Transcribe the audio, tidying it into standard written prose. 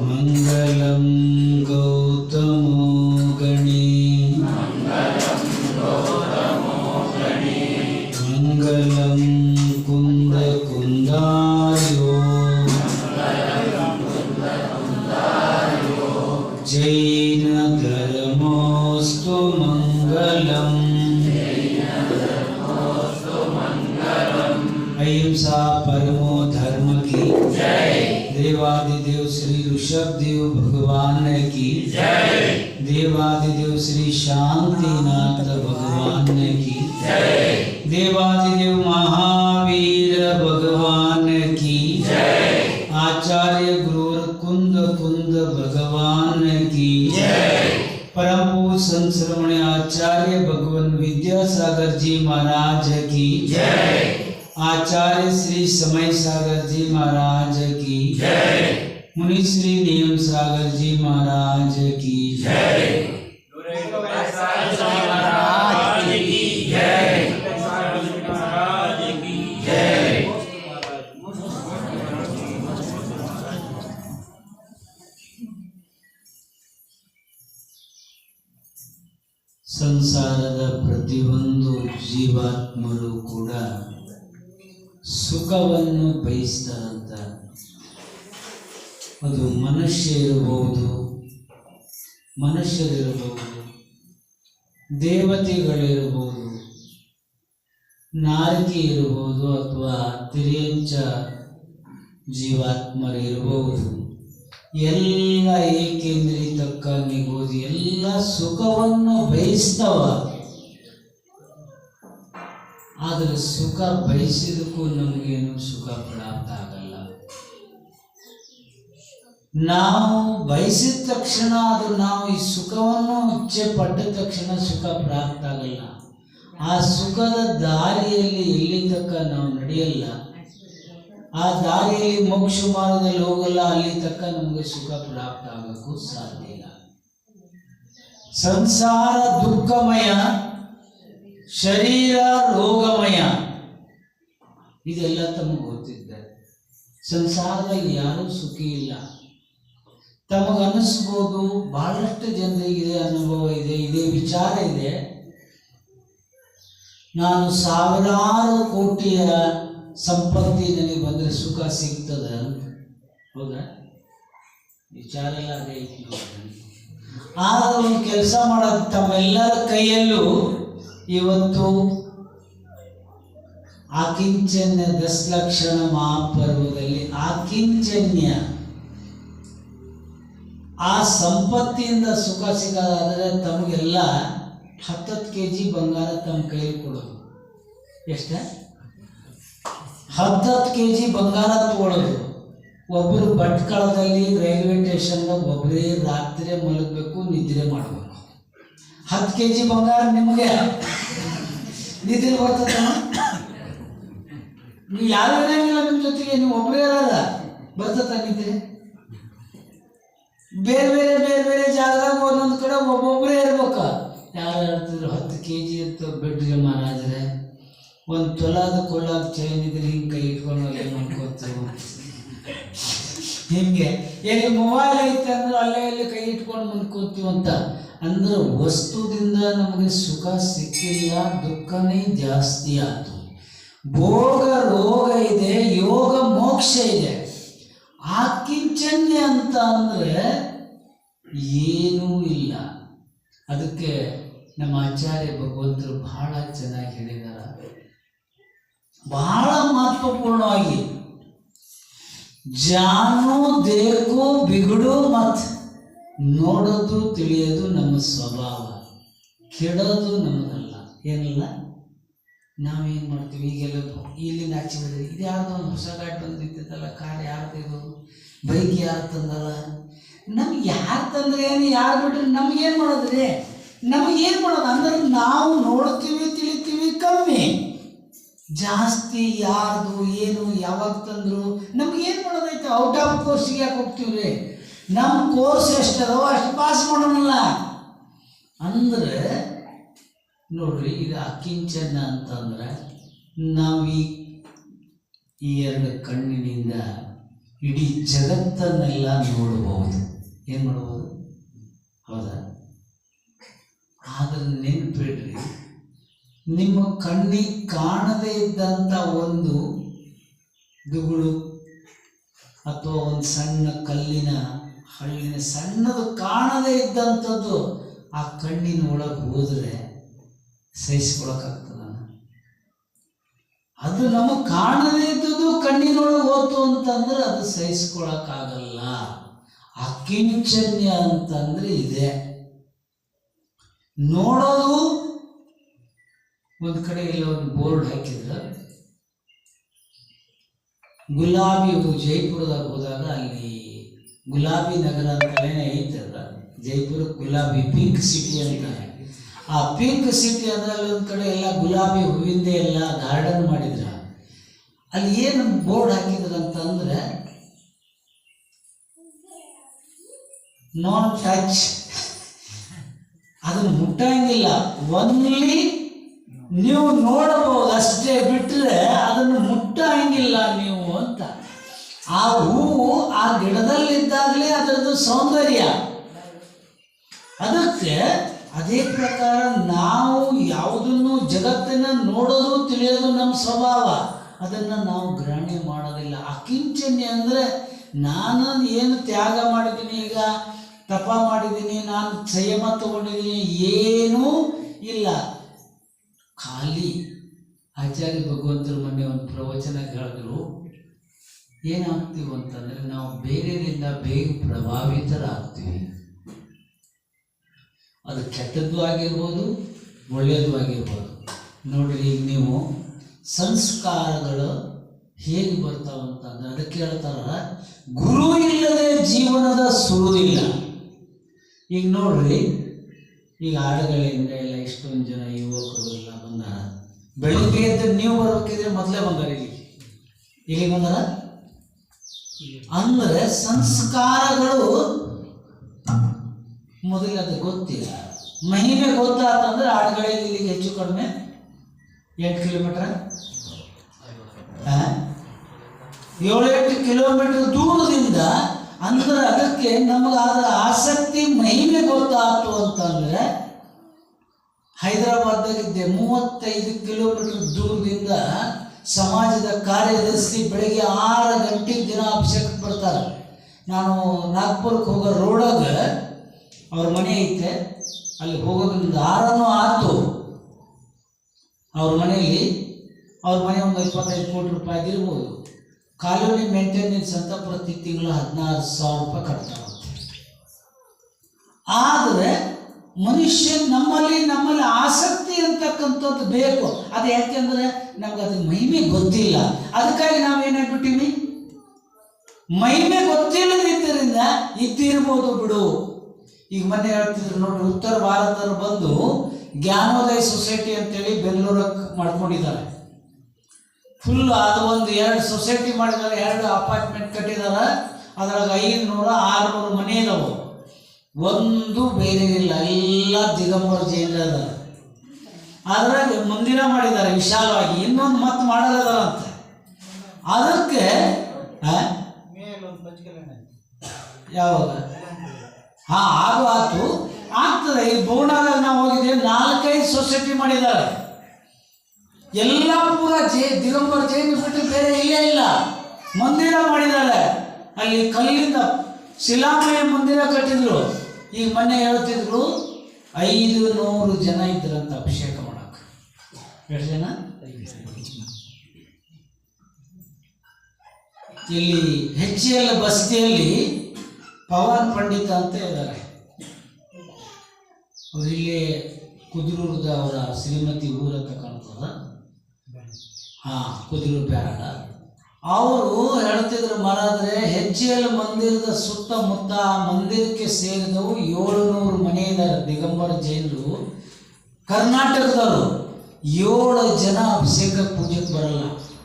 मंगलम गौतमो गणे मंगलम कुंद कुंदायो जैन धर्मोस्तु मंगलम अहिंसा परमो धर्म की जय। देवादिदेव श्री ऋषभदेव भगवान की जय। देवादिदेव श्री शांतिनाथ भगवान की जय। देवादिदेव महावीर भगवान की जय। आचार्य गुरुवर कुंद कुंद भगवान की जय। परम पूज्य संत श्रवण आचार्य भगवान विद्यासागर जी महाराज की जय। आचार्य श्री समय सागर जी महाराज की जय। मुनि श्री नियम सागर जी महाराज की जय। ಸಂಸಾರದ ಪ್ರತಿಯೊಂದು ಜೀವಾತ್ಮರು ಕೂಡ ಸುಖವನ್ನು ಬಯಸ್ತಾರಂತ. ಅದು ಮನುಷ್ಯರಿರಬಹುದು, ದೇವತೆಗಳಿರಬಹುದು, ನಾರಕಿ ಇರಬಹುದು, ಅಥವಾ ತಿರ್ಯಂಚ ಜೀವಾತ್ಮರಿರಬಹುದು. ಎಲ್ಲ ಏಕೇಂದ್ರಿತಕ್ಕ ನಿಗೋದು ಎಲ್ಲ ಸುಖವನ್ನು ಬಯಸ್ತವ. ಆದರೆ ಸುಖ ಬಯಸಿದಕ್ಕೂ ನಮಗೇನು ಸುಖ ಪ್ರಾಪ್ತ ಆಗಲ್ಲ. ನಾವು ಬಯಸಿದ ತಕ್ಷಣ ಅದು ನಾವು ಈ ಸುಖವನ್ನು ಇಚ್ಛೆ ಪಟ್ಟ ತಕ್ಷಣ ಸುಖ ಪ್ರಾಪ್ತ ಆಗಲ್ಲ. ಆ ಸುಖದ ದಾರಿಯಲ್ಲಿ ಎಲ್ಲಿ ತಕ್ಕ ನಾವು ನಡೆಯಲ್ಲ, ಆ ದಾರಿಯಲ್ಲಿ ಮೋಕ್ಷ ಮಾರ್ಗದಲ್ಲಿ ಹೋಗಲ್ಲ, ಅಲ್ಲಿ ತಕ್ಕ ನಮಗೆ ಸುಖ ಪ್ರಾಪ್ತ ಆಗೋಕ್ಕೂ ಸಾಧ್ಯ ಇಲ್ಲ. ಸಂಸಾರ ದುಃಖಮಯ, ಶರೀರ ರೋಗಮಯ. ಇದೆಲ್ಲ ತಮಗೆ ಗೊತ್ತಿದ್ದೆ. ಸಂಸಾರದಲ್ಲಿ ಯಾರೂ ಸುಖಿ ಇಲ್ಲ. ತಮಗನ್ನಿಸ್ಬೋದು ಬಹಳಷ್ಟು ಜನರಿಗೆ ಅನುಭವ ಇದೆ, ಇದೇ ವಿಚಾರ ಇದೆ, ನಾನು ಸಾವಿರಾರು ಕೋಟಿಯ ಸಂಪತ್ತಿ ನನಗೆ ಬಂದರೆ ಸುಖ ಸಿಗ್ತದ ಅಂತ. ಹೌದಾ? ವಿಚಾರ ಎಲ್ಲ ಅದೇ ಐತಿ. ಆಗ ಒಂದು ಕೆಲಸ ಮಾಡೋದು, ತಮ್ಮೆಲ್ಲರ ಕೈಯಲ್ಲೂ ಇವತ್ತು ಆಕಿಂಚನ್ಯ ದಶಲಕ್ಷಣ ಮಹಾಪರ್ವದಲ್ಲಿ ಆಕಿಂಚನ್ಯ ಆ ಸಂಪತ್ತಿಯಿಂದ ಸುಖ ಸಿಗೋದಾದರೆ ತಮಗೆಲ್ಲ 10 kg ಬಂಗಾರ ತಮ್ಮ ಕೈಯಲ್ಲಿ ಕೊಡೋದು. ಎಷ್ಟ? 10 kg ಬಂಗಾರ ತಗೊಳ್ಳೋದು. ಒಬ್ಬರು ಭಟ್ಕಳದಲ್ಲಿ ರೈಲ್ವೆ ಸ್ಟೇಷನ್ದಾಗ ಒಬ್ಬರೇ ರಾತ್ರಿ ಮಲಗಬೇಕು, ನಿದ್ರೆ ಮಾಡಬೇಕು. 10 kg ಬಂಗಾರ ನಿಮಗೆ ನಿದ್ರೆ ಬರ್ತದ? ನೀವು ಯಾರು ಇರಂಗಿಲ್ಲ ನಿಮ್ಮ ಜೊತೆಗೆ, ನೀವು ಒಬ್ಬರೇ ಇರಲ್ಲ, ಬರ್ತದ ನಿದ್ರೆ? ಬೇರೆ ಬೇರೆ ಬೇರೆ ಬೇರೆ ಜಾಗದಾಗ ಒಂದೊಂದು ಕಡೆ ಒಬ್ಬೊಬ್ಬರೇ ಇರ್ಬೇಕ. ಯಾರು ಹೇಳ್ತಿದ್ರು 10 kg ಅಂತ ಬಿಡ್ರಿ ಮಹಾರಾಜರೇ, ಒಂದು ತೊಲಾದ ಕೊಳ್ಳಾದ ಚೈನ್ ಇದ್ರೆ ಹಿಂಗೆ ಕೈ ಇಟ್ಕೊಂಡು ಅಲ್ಲೇ ಮಾಡ್ಕೋತೀವಿ. ಹಿಂಗೆ ಎಲ್ಲಿ ಮೊಬೈಲ್ ಐತೆ ಅಂದ್ರೆ ಅಲ್ಲೇ ಎಲ್ಲಿ ಕೈ ಇಟ್ಕೊಂಡು ಮುಂದ್ಕೋತೀವಿ ಅಂತ. ಅಂದ್ರೆ ವಸ್ತುದಿಂದ ನಮಗೆ ಸುಖ ಸಿಕ್ಕಿಲ್ಲ, ದುಃಖನೇ ಜಾಸ್ತಿ ಆಯಿತು. ಭೋಗ ರೋಗ ಇದೆ, ಯೋಗ ಮೋಕ್ಷ ಇದೆ. ಆಕಿಂಚನ್ಯ ಅಂತ ಅಂದರೆ ಏನೂ ಇಲ್ಲ. ಅದಕ್ಕೆ ನಮ್ಮ ಆಚಾರ್ಯ ಭಗವಂತರು ಬಹಳ ಚೆನ್ನಾಗಿ ಹೇಳಿದ್ದಾರೆ, ಬಹಳ ಮಹತ್ವಪೂರ್ಣವಾಗಿ. ಜಾನು ದೇಕು ಬಿಗಡು ಮತ್, ನೋಡೋದು ತಿಳಿಯೋದು ನಮ್ಮ ಸ್ವಭಾವ, ಕೆಡೋದು ನಮ್ಮದಲ್ಲ. ಏನಿಲ್ಲ, ನಾವೇನು ಮಾಡ್ತೀವಿ, ಈಗೆಲ್ಲ ಇಲ್ಲಿಂದ ಆಚೆ ಬಂದ್ರಿ, ಇದು ಯಾರ್ದು ಒಂದು ಹೊಸ ಗಾಡಿ ಬಂದಿರ್ತೈತಲ್ಲ, ಕಾರ್ ಯಾರ್ದು, ಬೈಕ್ ಯಾರು ತಂದಲ್ಲ, ನಮ್ಗೆ ಯಾರು ತಂದ್ರೆ ಏನು, ಯಾರು ಬಿಟ್ರೆ ನಮಗೇನು ಮಾಡೋದ್ರಿ? ನಮಗೇನು ಮಾಡೋದು ಅಂದ್ರೆ ನಾವು ನೋಡ್ತೀವಿ ತಿಳಿತೀವಿ ಕಮ್ಮಿ, ಜಾಸ್ತಿ ಯಾರ್ದು ಏನು ಯಾವಾಗ ತಂದರು ನಮಗೇನು ಮಾಡೋದೈತೆ? ಔಟ್ ಆಫ್ ಕೋರ್ಸ್ಗೆ ಯಾಕೆ ಹೋಗ್ತೀವ್ರಿ? ನಮ್ಮ ಕೋರ್ಸ್ ಎಷ್ಟದೋ ಅಷ್ಟು ಪಾಸ್ ಮಾಡೋಣಲ್ಲ ಅಂದ್ರೆ. ನೋಡ್ರಿ, ಇದು ಅಕಿಂಚನ ಅಂತಂದ್ರೆ ನಾವು ಈ ಈ ಎರಡು ಕಣ್ಣಿನಿಂದ ಇಡೀ ಜಗತ್ತನ್ನೆಲ್ಲ ನೋಡಬಹುದು. ಏನು ಮಾಡಬಹುದು? ಹೌದಾ? ಆದರೆ ನೆನ್ಪಿಡ್ರಿ, ನಿಮ್ಮ ಕಣ್ಣಿಗೆ ಕಾಣದೇ ಇದ್ದಂಥ ಒಂದು ದುಗುಳು ಅಥವಾ ಒಂದು ಸಣ್ಣ ಕಲ್ಲಿನ ಹಳ್ಳಿನ ಸಣ್ಣದು ಕಾಣದೇ ಇದ್ದಂಥದ್ದು ಆ ಕಣ್ಣಿನ ಒಳಗೆ ಹೋದರೆ ಸಹಿಸ್ಕೊಳಕ್ಕಾಗ್ತದ? ಅದು ನಮಗೆ ಕಾಣದೇ ಇದ್ದದ್ದು ಕಣ್ಣಿನೊಳಗೆ ಹೋತು ಅಂತಂದ್ರೆ ಅದು ಸಹಿಸ್ಕೊಳಕ್ಕಾಗಲ್ಲ. ಅಕಿಂಚನ್ಯ ಅಂತಂದ್ರೆ ಇದೆ. ನೋಡೋದು ಒಂದು ಕಡೆ ಇಲ್ಲ ಒಂದು ಬೋರ್ಡ್ ಹಾಕಿದ್ರೆ, ಗುಲಾಬಿ ಜೈಪುರದಾಗ ಹೋದಾಗ ಅಲ್ಲಿ ಗುಲಾಬಿ ನಗರ ಅಂತಲೇ ಐತದ, ಜೈಪುರ ಗುಲಾಬಿ ಪಿಂಕ್ ಸಿಟಿ ಅಂತ. ಆ ಪಿಂಕ್ ಸಿಟಿ ಅಂದ್ರೆ ಅಲ್ಲಿ ಒಂದು ಕಡೆ ಎಲ್ಲ ಗುಲಾಬಿ ಹೂವಿಂದ ಎಲ್ಲ ಗಾರ್ಡನ್ ಮಾಡಿದ್ರ. ಅಲ್ಲಿ ಏನು ಬೋರ್ಡ್ ಹಾಕಿದ್ರ ಅಂತಂದ್ರೆ ನಾನ್ ಟಚ್, ಅದನ್ನು ಮುಟ್ಟಂಗಿಲ್ಲ, ಒನ್ಲಿ ನೀವು ನೋಡಬಹುದು ಅಷ್ಟೇ, ಬಿಟ್ಟರೆ ಅದನ್ನು ಮುಟ್ಟಂಗಿಲ್ಲ ನೀವು ಅಂತ. ಆ ಹೂವು ಆ ಗಿಡದಲ್ಲಿದ್ದಾಗಲೇ ಅದರದ್ದು ಸೌಂದರ್ಯ. ಅದಕ್ಕೆ ಅದೇ ಪ್ರಕಾರ ನಾವು ಯಾವುದನ್ನು ಜಗತ್ತನ್ನು ನೋಡೋದು ತಿಳಿಯೋದು ನಮ್ಮ ಸ್ವಭಾವ, ಅದನ್ನು ನಾವು ಗ್ರಹಣೆ ಮಾಡೋದಿಲ್ಲ. ಅಕಿಂಚನ್ಯ ಅಂದರೆ ನಾನು ಏನು ತ್ಯಾಗ ಮಾಡಿದ್ದೀನಿ, ಈಗ ತಪ ಮಾಡಿದ್ದೀನಿ, ನಾನು ಸಂಯಮ ತಗೊಂಡಿದ್ದೀನಿ, ಏನೂ ಇಲ್ಲ, ಖಾಲಿ. ಆಚಾರ್ಯ ಭಗವಂತರು ಮೊನ್ನೆ ಒಂದು ಪ್ರವಚನ ಹೇಳಿದ್ರು, ಏನಾಗ್ತೀವಿ ಅಂತಂದರೆ ನಾವು ಬೇರೆಯಿಂದ ಬೇಗ ಪ್ರಭಾವಿತರಾಗ್ತೀವಿ. ಅದು ಕೆಟ್ಟದ್ದು ಆಗಿರ್ಬೋದು, ಒಳ್ಳೆಯದು ಆಗಿರ್ಬೋದು. ನೋಡ್ರಿ, ಈಗ ನೀವು ಸಂಸ್ಕಾರಗಳು ಹೇಗೆ ಬರ್ತಾವಂತಂದ್ರೆ ಅದಕ್ಕೆ ಹೇಳ್ತಾರ, ಗುರು ಇಲ್ಲದೆ ಜೀವನದ ಸುರುದಿಲ್ಲ. ಈಗ ನೋಡ್ರಿ, ಈಗ ಆಡುಗಳಿಂದ ಎಲ್ಲ ಇಷ್ಟೊಂದು ಜನ ಯುವಕರು ಎಲ್ಲ ಬಂದಾರ. ಬೆಳಿಗ್ಗೆ ಎದ್ದು ನೀವು ಬರ್ಬೇಕಿದ್ರೆ ಮೊದಲೇ ಬಂದಾರ, ಇಲ್ಲಿ ಬಂದಾರ. ಅಂದರೆ ಸಂಸ್ಕಾರಗಳು ಮೊದಲು ಅದು ಗೊತ್ತಿಲ್ಲ. ಮಹಿಮೆ ಗೊತ್ತಾತಂದ್ರೆ ಆಡುಗಳಿಗೆ ಇಲ್ಲಿಗೆ ಹೆಚ್ಚು ಕಡಿಮೆ 8 ಕಿಲೋಮೀಟರ್ 7-8 ಕಿಲೋಮೀಟರ್ ದೂರದಿಂದ. ಅಂದ್ರೆ ಅದಕ್ಕೆ ನಮಗಾದ ಆಸಕ್ತಿ ಮಹಿಮೆ ಗೊತ್ತಾಯ್ತು ಅಂತಂದ್ರೆ, ಹೈದರಾಬಾದ್ದಾಗಿದ್ದೆ 35 ಕಿಲೋಮೀಟರ್ ದೂರದಿಂದ ಸಮಾಜದ ಕಾರ್ಯದರ್ಶಿ ಬೆಳಗ್ಗೆ 6 ಗಂಟೆಗೆ ದಿನ ಅಭಿಷೇಕಕ್ಕೆ ಬರ್ತಾರೆ. ನಾನು ನಾಗ್ಪುರಕ್ಕೆ ಹೋಗೋ ರೋಡಾಗ ಅವ್ರ ಮನೆ ಐತೆ, ಅಲ್ಲಿ ಹೋಗೋದ್ರಿಂದ 6 ಆಯ್ತು. ಅವ್ರ ಮನೆಯಲ್ಲಿ ಅವ್ರ ಮನೆ ಒಂದು 25 ಕೋಟಿ ರೂಪಾಯಿ ಆಗಿರ್ಬೋದು. ಕಾಲೋನಿ ಮೇಂಟೆನೆನ್ಸ್ ಅಂತ ಪ್ರತಿ ತಿಂಗಳು 16,000 ರೂಪಾಯಿ ಕಟ್ತಾರಂತೆ. ಆದರೆ ಮನುಷ್ಯ ನಮ್ಮಲ್ಲಿ ಆಸಕ್ತಿ ಅಂತಕ್ಕಂಥದ್ದು ಬೇಕು. ಅದು ಯಾಕೆಂದ್ರೆ ನಮ್ಗೆ ಅದು ಮಹಿಮೆ ಗೊತ್ತಿಲ್ಲ. ಅದಕ್ಕಾಗಿ ನಾವೇನಾಗ್ಬಿಟ್ಟಿವಿ, ಮಹಿಮೆ ಗೊತ್ತಿಲ್ಲದಿದ್ದರಿಂದ ಇದ್ದಿರ್ಬೋದು ಬಿಡು. ಈಗ ಮೊನ್ನೆ ಹೇಳ್ತಿದ್ರು ನೋಡಿ, ಉತ್ತರ ಭಾರತದವರು ಬಂದು ಜ್ಞಾನೋದಯ ಸೊಸೈಟಿ ಅಂತೇಳಿ ಬೆಂಗಳೂರಿಗೆ ಮಾಡ್ಕೊಂಡಿದ್ದಾರೆ. ಫುಲ್ ಅದು ಒಂದು 2 ಸೊಸೈಟಿ ಮಾಡಿದ್ದಾರೆ, 2 ಅಪಾರ್ಟ್ಮೆಂಟ್ ಕಟ್ಟಿದ್ದಾರೆ. ಅದ್ರಾಗ 500-600 ಮನೆ ಇದಾವೆ. ಒಂದು ಬೇರೆ ಇಲ್ಲ, ಎಲ್ಲ ದಿಗಂಬರ ಜೈನ ಅದ. ಅದ್ರಾಗ ಮಂದಿರ ಮಾಡಿದ್ದಾರೆ ವಿಶಾಲವಾಗಿ, ಇನ್ನೊಂದು ಮತ್ತೆ ಮಾಡಲ್ಲದಂತೆ. ಅದಕ್ಕೆ ಯಾವಾಗ ಅದು ಆಯ್ತು ಆಗ್ತದೆ. ಈ ಬೋರ್ಡಾಗ ನಾವು ಹೋಗಿದ್ದೇವೆ, 4-5 ಸೊಸೈಟಿ ಮಾಡಿದ್ದಾರೆ. ಎಲ್ಲ ಪೂರ ದಿಗಂಬರ ಜೈನ ಬಿಟ್ಟು ಬೇರೆ ಇಲ್ಲೇ ಇಲ್ಲ. ಮಂದಿರ ಮಾಡಿದ್ದಾರೆ, ಅಲ್ಲಿ ಕಲ್ಲಿಂದ ಶಿಲಾಮಯ ಮಂದಿರ ಕಟ್ಟಿದ್ರು. ಈಗ ಮೊನ್ನೆ ಹೇಳ್ತಿದ್ರು 500 ಜನ ಇದ್ರಂತ ಅಭಿಷೇಕ ಮಾಡಕ್ಕೆ. ಎಷ್ಟು ಜನ? ಇಲ್ಲಿ HCL ಬಸ್ತಿಯಲ್ಲಿ ಪವನ್ ಪಂಡಿತ ಅಂತ ಇದ್ದಾರೆ. ಅವ್ರು ಇಲ್ಲಿ ಕುದುರೂರದ ಅವರ ಶ್ರೀಮತಿ ಊರಂತ ಕಾಣ್ತದ, ಕುದುರು ಬ್ಯಾರಡ. ಅವರು ಹೇಳ್ತಿದ್ರು, ಮರಾದ್ರೆ HCL ಮಂದಿರದ ಸುತ್ತಮುತ್ತ ಮಂದಿರಕ್ಕೆ ಸೇರಿದವು 700 ಮನೆ ಇದ್ದಾರೆ ದಿಗಂಬರ ಜೈನರು. ಕರ್ನಾಟಕದವರು 7 ಜನ ಅಭಿಷೇಕ ಪೂಜೆಗೆ ಬರಲ್ಲ.